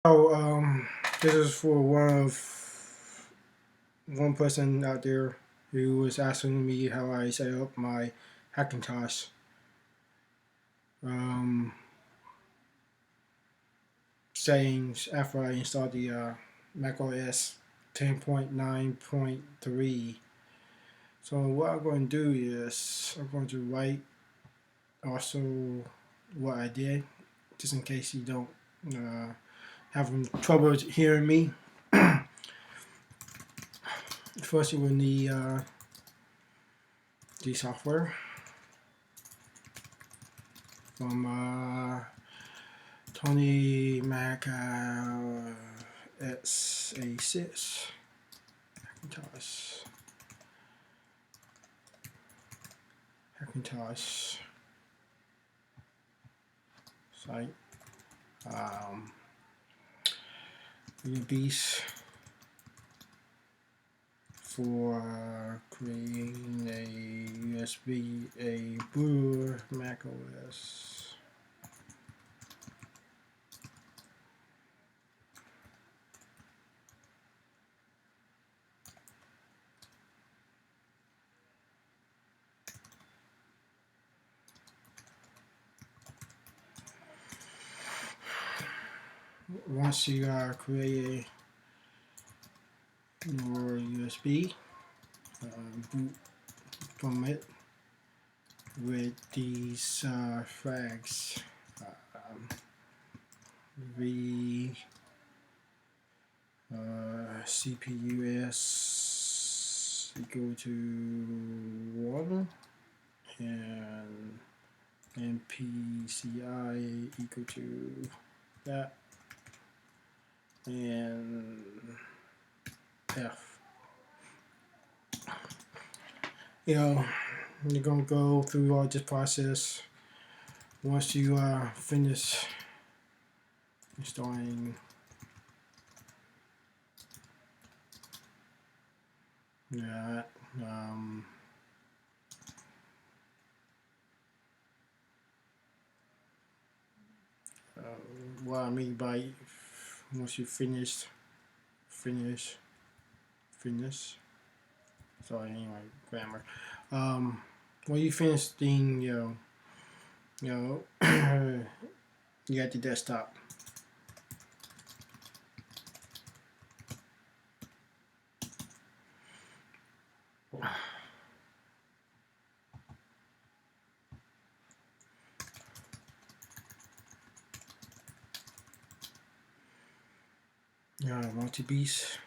Oh, this is for one person out there who was asking me how I set up my Hackintosh um, settings after I installed the Mac OS 10.9.3. So what I'm going to do is I'm going to write also what I did, just in case you don't having trouble hearing me. First, you will need the software from Tony Mac X86 Hackintosh site. UBs for creating a USB, a boot Mac OS. Once you create your USB, boot from it with these flags. V CPUS equal to 1 and MPCI equal to that and F. You're gonna go through all this process. Once you finish installing that, what I mean by once you finish. Sorry, anyway, grammar. When you finish thing, you got the desktop. Multi-beast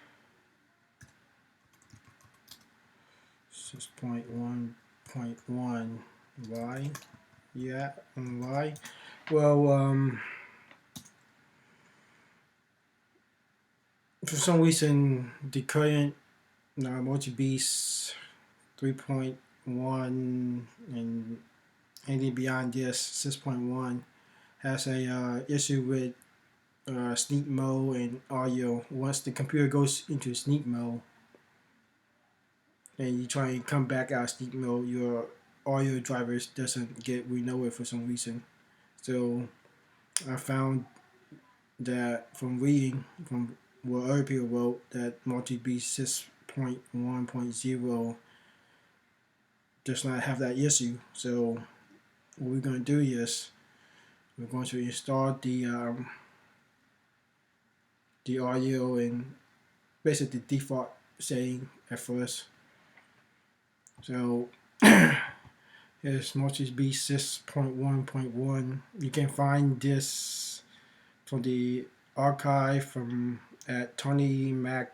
6.1.1 why? Yeah, and why? Well, for some reason the current multi-beast 3.1 and anything beyond this 6.1 has a issue with sleep mode and audio. Once the computer goes into sleep mode and you try and come back out of sleep mode, your audio drivers doesn't get renewed for some reason. So I found that from reading from what other people wrote that multi-beast 6.1.0 does not have that issue. So what we're going to do is we're going to install the audio and basically the default setting at first. So here's multi-beast 6.1.1. You can find this from the archive from at Tony Mac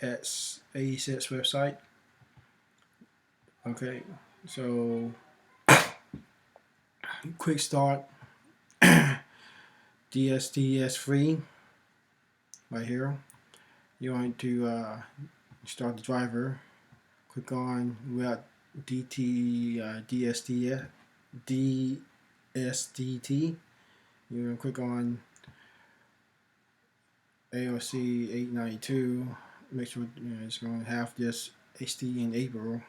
X86 website. Okay, so quick start DSTS3 right here. You want to start the driver. Click on route DSDT. You're going to click on AOC 892. Make sure it's going to have this HD enable.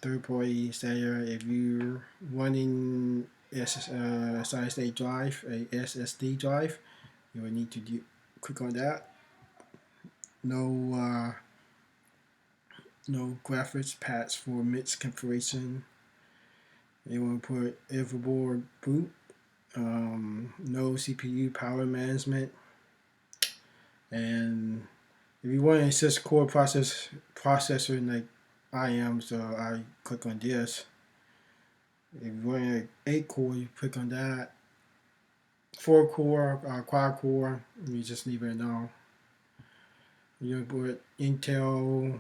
Third party stayer. If you're running solid state drive, a SSD drive. You will need to click on that. No no graphics paths for mixed configuration. You want to put Everboard boot. No CPU power management. And if you want a 6-core processor like I am, so I click on this. If you want an 8-core, you click on that. 4-core, quad-core, you just leave it alone. You put Intel,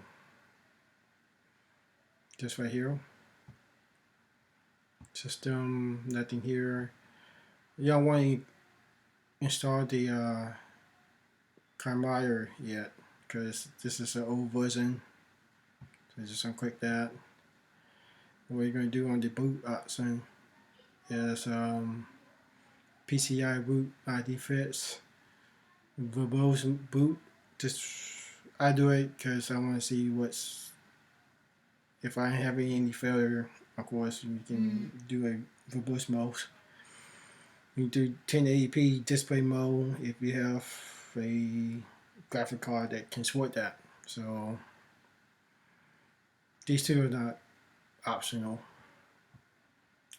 just right here. System, nothing here. You don't want to install the compiler yet, because this is an old version. So just unclick that. What you're going to do on the boot option is PCI boot ID fits, verbose boot. Just I do it because I want to see if I have any failure. Of course, you can do a verbose mode. You do 1080p display mode if you have a graphic card that can support that. So these two are not optional.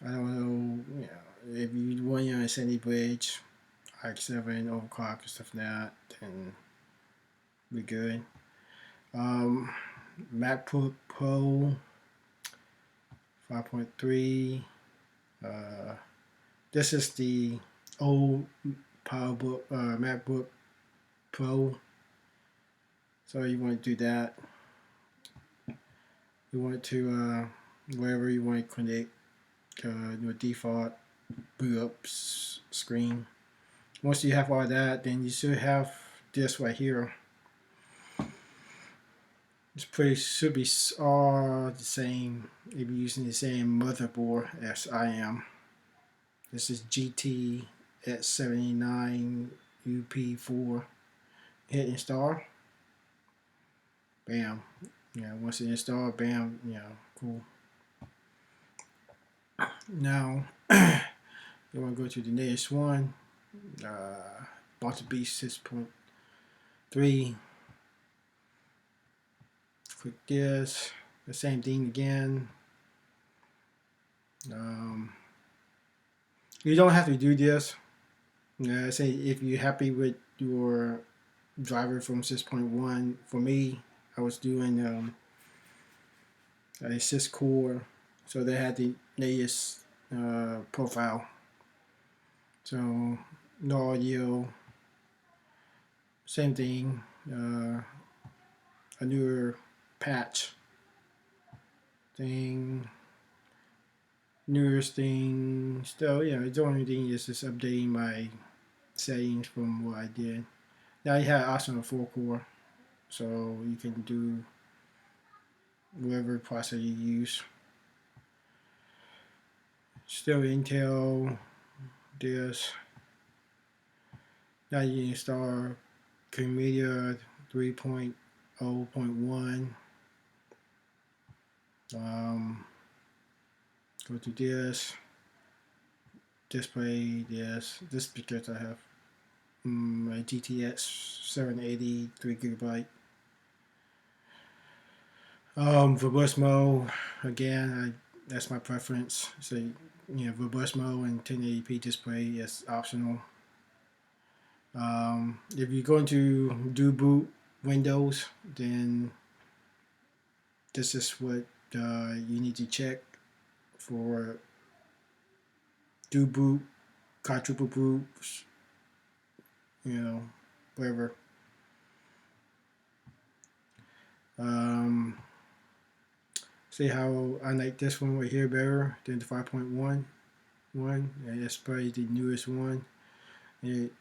I don't know, if you want your Sandy Bridge, i7 overclock and stuff like that, then we're good. MacBook Pro 5.3. This is the old MacBook Pro. So you want to do that. You want to wherever you want to connect your default boot up screen. Once you have all that, then you should have this right here. It's should be all the same if you're using the same motherboard as I am. This is GTX79-UP4. Hit install. Bam. Once it installed, bam, cool. Now, you want to go to the next one. Beast 6.3. Click this. The same thing again. You don't have to do this. Say if you're happy with your driver from 6.1. For me, I was doing a 6-core, so they had the latest profile. So no audio. Same thing. A newer patch thing. Newest thing. Still, the only thing is just updating my settings from what I did. Now you have also a 4-core, so you can do whatever processor you use. Still Intel. This. Now you install Media 3.0.1. Go to this. Display this. This because I have a GTX780 3GB. Verbose mode, again, that's my preference. So verbose mode and 1080p display is optional. If you're going to do boot Windows, then this is what you need to check for do boot, quadruple boot, whatever. See how I like this one right here better than the 5.1 one, and it's probably the newest one. It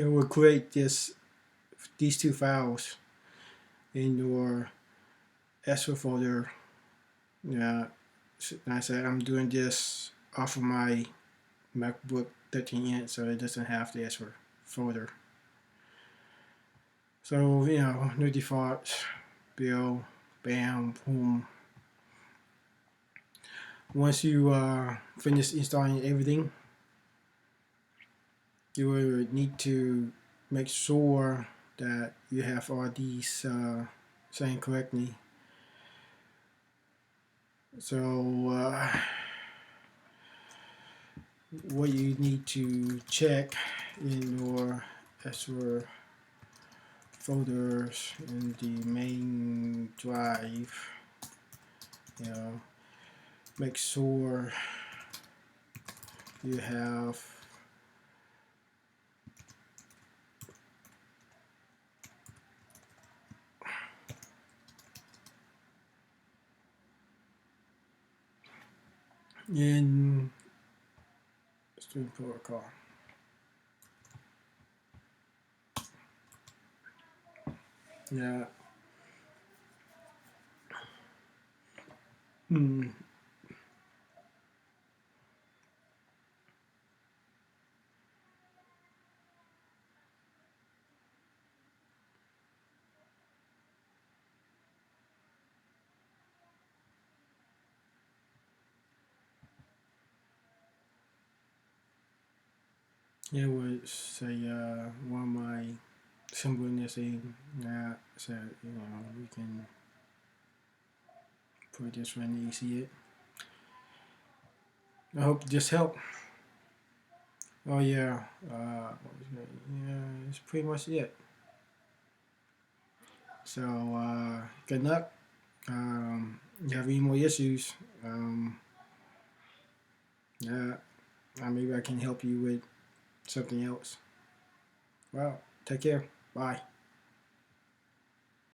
will create these two files in your ESRA folder. I said I'm doing this off of my MacBook 13-inch, so it doesn't have the ESRA folder. So new default, build, bam, boom. Once you finish installing everything, you will need to make sure that you have all these saying correctly. So what you need to check in your Azure folders in the main drive, you know, make sure you have in stream protocol. Yeah. Hmm. It was say one of my symbol in this thing that said, you know, we can put this when you see it. I hope this helped. Oh yeah, yeah, it's pretty much it. So good luck. You have any more issues? Yeah, maybe I can help you with something else. Well, take care. Bye.